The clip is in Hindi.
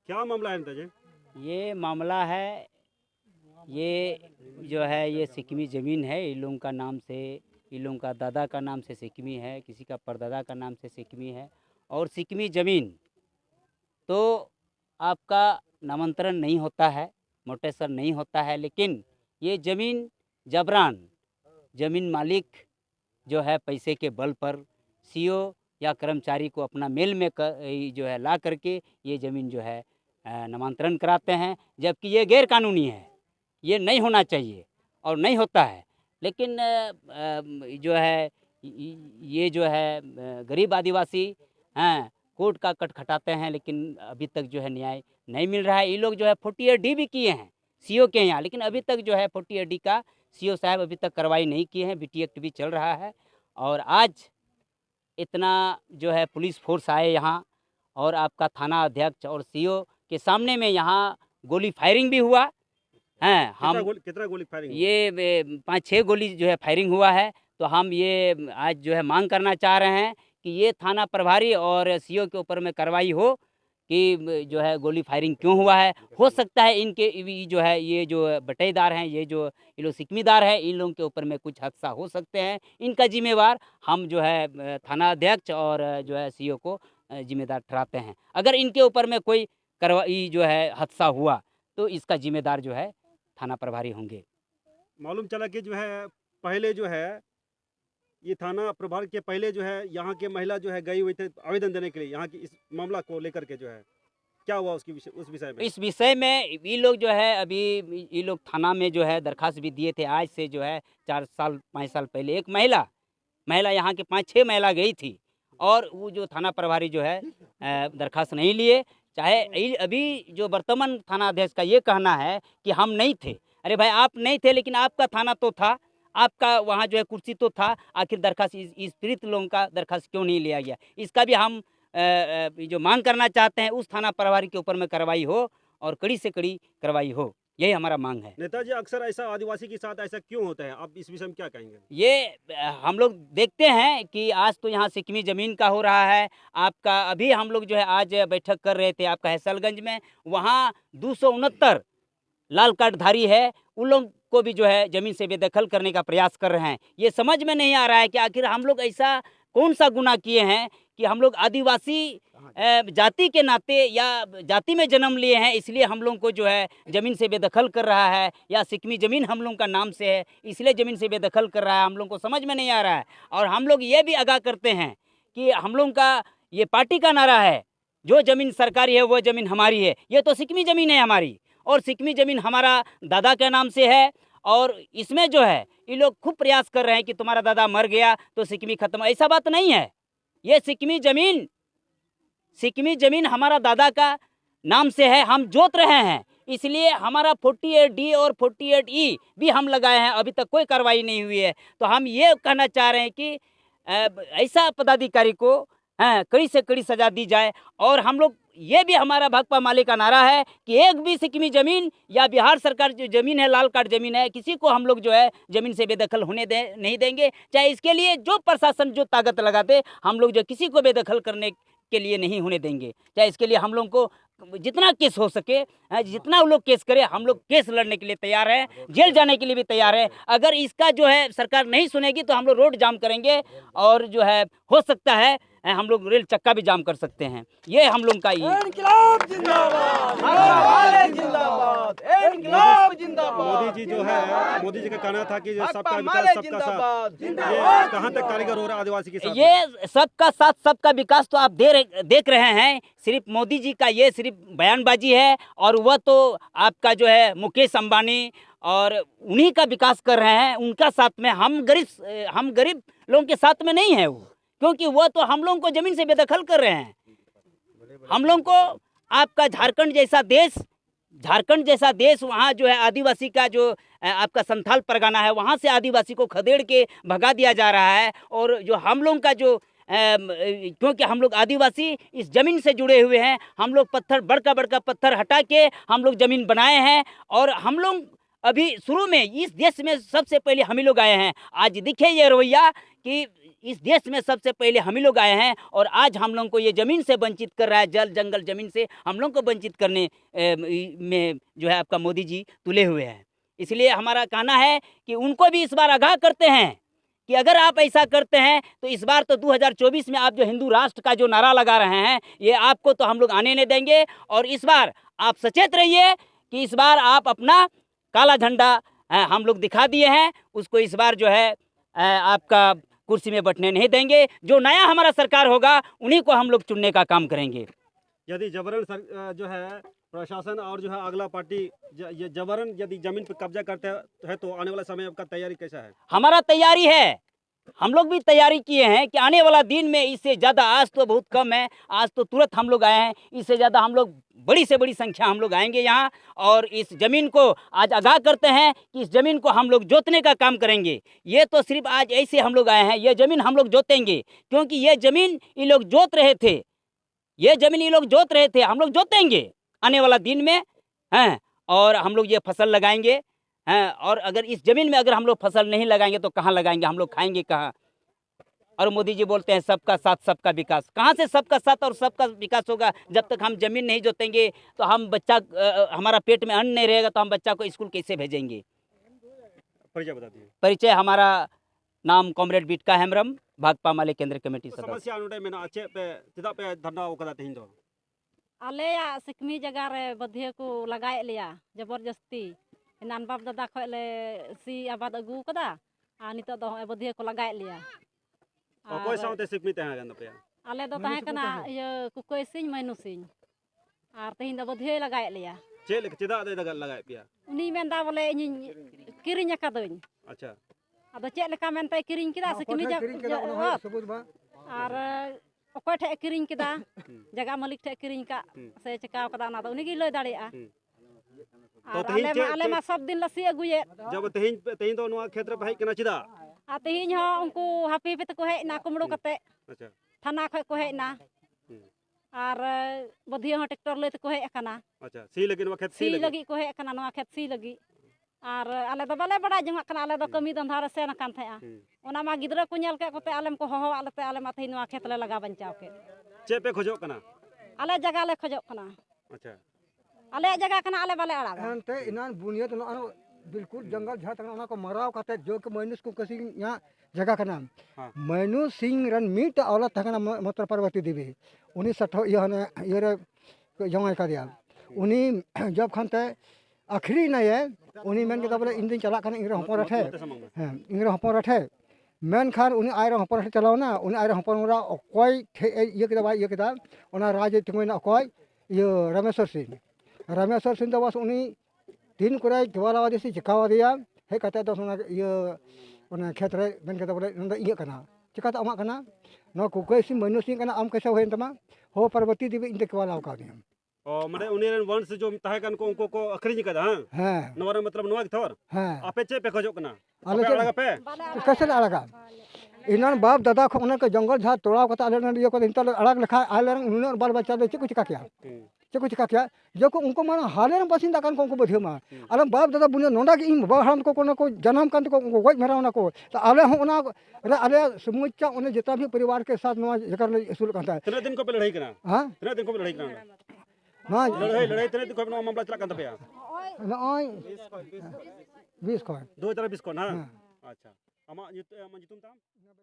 क्या मामला है नेता जी? ये मामला है, ये जो है ये सिक्किमी ज़मीन है। इन लोगों का नाम से, इन लोगों का दादा का नाम से सिक्किमी है, किसी का परदादा का नाम से सिक्किमी है। और सिक्किमी ज़मीन तो आपका नामांतरण नहीं होता है, म्यूटेशन नहीं होता है, लेकिन ये ज़मीन जबरान ज़मीन मालिक जो है पैसे के बल पर सीओ या कर्मचारी को अपना मेल में जो है ला करके ये ज़मीन जो है नामांतरण कराते हैं, जबकि ये गैर कानूनी है, ये नहीं होना चाहिए और नहीं होता है। लेकिन जो है ये जो है गरीब आदिवासी हैं कोर्ट का खटखटाते हैं, लेकिन अभी तक जो है न्याय नहीं मिल रहा है। ये लोग जो है 48D भी किए हैं सीओ के यहाँ, लेकिन अभी तक जो है 48D का सीओ साहब अभी तक कार्रवाई नहीं किए हैं। BT एक्ट भी चल रहा है और आज इतना जो है पुलिस फोर्स आए यहाँ और आपका थाना अध्यक्ष और सीओ के सामने में यहाँ गोली फायरिंग भी हुआ है। कितना गोली फायरिंग? ये 5-6 गोली जो है फायरिंग हुआ है। तो हम ये आज जो है मांग करना चाह रहे हैं कि ये थाना प्रभारी और सीओ के ऊपर में कार्रवाई हो कि जो है गोली फायरिंग क्यों हुआ है। हो सकता है इनके जो है ये जो बटेदार हैं, ये जो ये लोग सिक्कीमेदार हैं, इन लोगों के ऊपर में कुछ हादसा हो सकते हैं। इनका जिम्मेवार हम जो है थाना अध्यक्ष और जो है सीओ को जिम्मेदार ठहराते हैं। अगर इनके ऊपर में कोई कार्रवाई जो है हादसा हुआ तो इसका जिम्मेदार जो है थाना प्रभारी होंगे। मालूम चला कि जो है पहले जो है ये थाना प्रभारी के पहले जो है यहाँ के महिला जो है गई हुई थे आवेदन देने के लिए, यहाँ की इस मामला को लेकर के जो है क्या हुआ उसकी उस विषय में? इस विषय में ये लोग जो है अभी ये लोग थाना में जो है दरखास्त भी दिए थे। आज से जो है 4-5 साल पहले एक महिला यहाँ के 5-6 महिला गई थी और वो जो थाना प्रभारी जो है दरखास्त नहीं लिए। चाहे अभी जो वर्तमान थाना अध्यक्ष का ये कहना है कि हम नहीं थे। अरे भाई आप नहीं थे, लेकिन आपका थाना तो था, आपका वहाँ जो है कुर्सी तो था। आखिर दरखास्त इस पीड़ित लोगों का दरखास्त क्यों नहीं लिया गया? इसका भी हम जो मांग करना चाहते हैं उस थाना प्रभारी के ऊपर में कार्रवाई हो और कड़ी से कड़ी कार्रवाई हो, यही हमारा मांग है। नेताजी अक्सर ऐसा आदिवासी के साथ ऐसा क्यों होता है, आप इस विषय में क्या कहेंगे? ये हम लोग देखते हैं कि आज तो यहाँ सिक्किमी ज़मीन का हो रहा है। आपका अभी हम लोग जो है आज बैठक कर रहे थे आपका हैसलगंज में, वहाँ 269 लाल कार्डधारी है, उन लोग को भी जो है ज़मीन से बेदखल करने का प्रयास कर रहे हैं। ये समझ में नहीं आ रहा है कि आखिर हम लोग ऐसा कौन सा गुनाह किए हैं कि हम लोग आदिवासी जाति के नाते या जाति में जन्म लिए हैं, इसलिए हम लोग को जो है ज़मीन से बेदखल कर रहा है, या सिक्किमी ज़मीन हम लोग का नाम से है इसलिए ज़मीन से बेदखल कर रहा है। हम लोग को समझ में नहीं आ रहा है। और हम लोग ये भी आगाह करते हैं कि हम लोग का ये पार्टी का नारा है, जो ज़मीन सरकारी है वो ज़मीन हमारी है। ये तो सिक्किमी ज़मीन है हमारी, और सिक्किमी ज़मीन हमारा दादा के नाम से है। और इसमें जो है ये लोग खूब प्रयास कर रहे हैं कि तुम्हारा दादा मर गया तो सिक्किमी खत्म, ऐसा बात नहीं है। ये सिक्किमी ज़मीन हमारा दादा का नाम से है, हम जोत रहे हैं, इसलिए हमारा 48D और 48E भी हम लगाए हैं। अभी तक कोई कार्रवाई नहीं हुई है। तो हम ये कहना चाह रहे हैं कि ऐसा पदाधिकारी को कड़ी से कड़ी सजा दी जाए। और हम लोग ये भी हमारा भाकपा माले का नारा है कि एक भी सिक्किमी ज़मीन या बिहार सरकार जो ज़मीन है, लाल कार्ड ज़मीन है, किसी को हम लोग जो है ज़मीन से बेदखल होने नहीं देंगे। चाहे इसके लिए जो प्रशासन जो ताकत लगा दे, हम लोग जो किसी को बेदखल करने के लिए नहीं होने देंगे। चाहे इसके लिए हम लोग को जितना केस हो सके, जितना वो लोग केस करे, हम लोग केस लड़ने के लिए तैयार हैं, जेल जाने के लिए भी तैयार है। अगर इसका जो है सरकार नहीं सुनेगी तो हम लोग रोड जाम करेंगे और जो है हो सकता है हम लोग रेल चक्का भी जाम कर सकते हैं। ये हम लोग का इंकलाब जिंदाबाद, भारत जिंदाबाद, इंकलाब जिंदाबाद। मोदी जी जो है, मोदी जी का कहना था कि जो सबका विकास सबका साथ, ये कहाँ तक कारीगर हो रहा है आदिवासी के साथ? ये सबका साथ सबका विकास तो आप देख रहे हैं। सिर्फ मोदी जी का ये सिर्फ बयानबाजी है, और वह तो आपका जो है मुकेश अंबानी और उन्हीं का विकास कर रहे हैं। उनका साथ में हम गरीब लोगों के साथ में नहीं है वो, क्योंकि वह तो हम लोगों को ज़मीन से बेदखल कर रहे हैं। हम लोगों को आपका झारखंड जैसा देश वहाँ जो है आदिवासी का जो आपका संथाल परगना है, वहाँ से आदिवासी को खदेड़ के भगा दिया जा रहा है। और जो हम लोगों का जो क्योंकि हम लोग आदिवासी इस ज़मीन से जुड़े हुए हैं, हम लोग बड़का पत्थर हटा के हम लोग ज़मीन बनाए हैं। और हम लोग अभी शुरू में इस देश में सबसे पहले हम ही लोग आए हैं। आज दिखे ये रवैया कि इस देश में सबसे पहले हम ही लोग आए हैं और आज हम लोगों को ये ज़मीन से वंचित कर रहा है, जल जंगल ज़मीन से हम लोगों को वंचित करने में जो है आपका मोदी जी तुले हुए हैं। इसलिए हमारा कहना है कि उनको भी इस बार आगाह करते हैं कि अगर आप ऐसा करते हैं तो इस बार तो 2024 में आप जो हिंदू राष्ट्र का जो नारा लगा रहे हैं ये आपको तो हम लोग आने नहीं देंगे। और इस बार आप सचेत रहिए कि इस बार आप अपना काला झंडा हम लोग दिखा दिए हैं, उसको इस बार जो है आपका कुर्सी में बैठने नहीं देंगे। जो नया हमारा सरकार होगा उन्हीं को हम लोग चुनने का काम करेंगे। यदि जबरन जो है प्रशासन और जो है अगला पार्टी ये जबरन यदि जमीन पर कब्जा करते है तो आने वाला समय आपका तैयारी कैसा है? हमारा तैयारी है, हम लोग भी तैयारी किए हैं कि आने वाला दिन में इससे ज़्यादा, आज तो बहुत कम है, आज तो तुरंत हम लोग आए हैं, इससे ज़्यादा हम लोग बड़ी से बड़ी संख्या हम लोग आएंगे यहाँ और इस ज़मीन को आज आगाह करते हैं कि इस ज़मीन को हम लोग जोतने का काम करेंगे। ये तो सिर्फ आज ऐसे हम लोग आए हैं, ये ज़मीन हम लोग जोतेंगे क्योंकि ये ज़मीन ये लोग जोत रहे थे, ये ज़मीन ये लोग जोत रहे थे, हम लोग जोतेंगे आने वाला दिन में हैं और हम लोग ये फसल लगाएंगे हैं। और अगर इस ज़मीन में अगर हम लोग फसल नहीं लगाएंगे तो कहाँ लगाएंगे, हम लोग खाएंगे कहाँ? और मोदी जी बोलते हैं सबका साथ सबका विकास, कहाँ से सबका साथ और सबका विकास होगा जब तक हम ज़मीन नहीं जोतेंगे? तो हम बच्चा हमारा पेट में अन्न नहीं रहेगा तो हम बच्चा को स्कूल कैसे भेजेंगे? परिचय बता दीजिए। परिचय, हमारा नाम कॉमरेड बिटका हेम्ब्रम, भाकपा माले केंद्र कमेटी सदस्य। समस्या अनुडे में ना चे पे चिदा पे धरना ओकदा तेहिं दो आलेया सिकमी जगह रे बधिया को लगाए लिया जबरदस्ती नान बाप दादा खले सी आबाद अगू कदा आ नितो दो बधिया को लगाए लिया। कोई साउते सिकमी तहे गन पे आले दो तहे कना ये कुकोय सिंह मैनु सिंह आर तेहिं दो बधिया लगाए लिया। चे चिदा दे दगा लगाए पिया उनी मेंदा बोले इन किरिñ akadኝ। अच्छा आदो चे लेका मेनते किरिñ किदा सिकमी आर अकोय ठे किरिñ किदा जगह मालिक ठे किरिñ का से चकाव कदा ना उनी गी लय दाड़िया। आले मा सब दिन लसी अगुए जब तेहिं दो नुआ क्षेत्र पे कना चिदा आ तेहिं हो उनको हापी पे को हेना कुमड़ो कते अच्छा थाना खय को हेना आर बधिया हो ट्रैक्टर ले को हे कना। अच्छा सी लगी नुआ खेत सी लगी को हे कना नुआ खेत सी लगी आर आले दो बाले बड़ा जंगा कना आले दो कमी धंधा रे सेन कान थे ओना मा गिदरा को नेल के कोते आलेम को होहो आलते आले मा थई नुआ खेत ले लगा बंचाव के चे पे खोजो कना आले जगह ले खोजो कना। अच्छा आले जगह कना आले बाले अड़ा ते इनान बुनियाद न बिल्कुल जंगल झा तक को मराव काते जो के मैनुस को कसी यहाँ जगह का नाम मैनु सिंह रन मीट औला तकना मत्र पार्वती देवी उनी सठो ये जमाई का दिया उनी जब खानते आखिरी न ये उनी मेन के बोले इन दिन चला खान इंग्र हपन रठे हां इंग्र हपन रठे मेन खान उनी आयर हपन रठे चलाव ना उनी आयर हपन रा अकोय ये के बा ये के ओना राज तिंगोना अकोय ये रामेश्वर सिंह दो बस उनी दिन कुराई केवलावा दिसी चिकावा दिया हे कते दो सोना ये ओना खेत रे मेन के बोले नंदा ये कना चिकाता अमा कना न कुकोय सिंह मैनु सिंह कना आम कैसे होइन तमा हो पार्वती देवी इन केवलाव का दिया ओ माने उनीरन वंश जो ताहे कन को उनको को अखरिज कदा हां नवर मतलब नुआ थोर हां आपे चे पे खोजो कना आले अलग पे कैसे अलगा इनान बाप दादा को उनके जंगल झा तोड़ाव कता आले न ये को इंत अलग लिखा आले उन बाल बच्चा दे चिकु चिका किया चेको चिका किया जो को उनको माना हाले न बसिंदा कान को बधियो मा आलम बाप दादा बुने नोंडा के इन बाबा हम को को जन्म कान को गोज मेरावना को तो आले हो उना आले समुच्चा उन जितना भी परिवार के साथ नवा जकर ले असूल करता है। कितने दिन को पे लड़ाई करा हां कितने दिन को पे लड़ाई करा हां लड़ाई कितने दिन को पे मामला चला कंत पे नय 20 को 2020 को ना अच्छा अमा जितुम ताम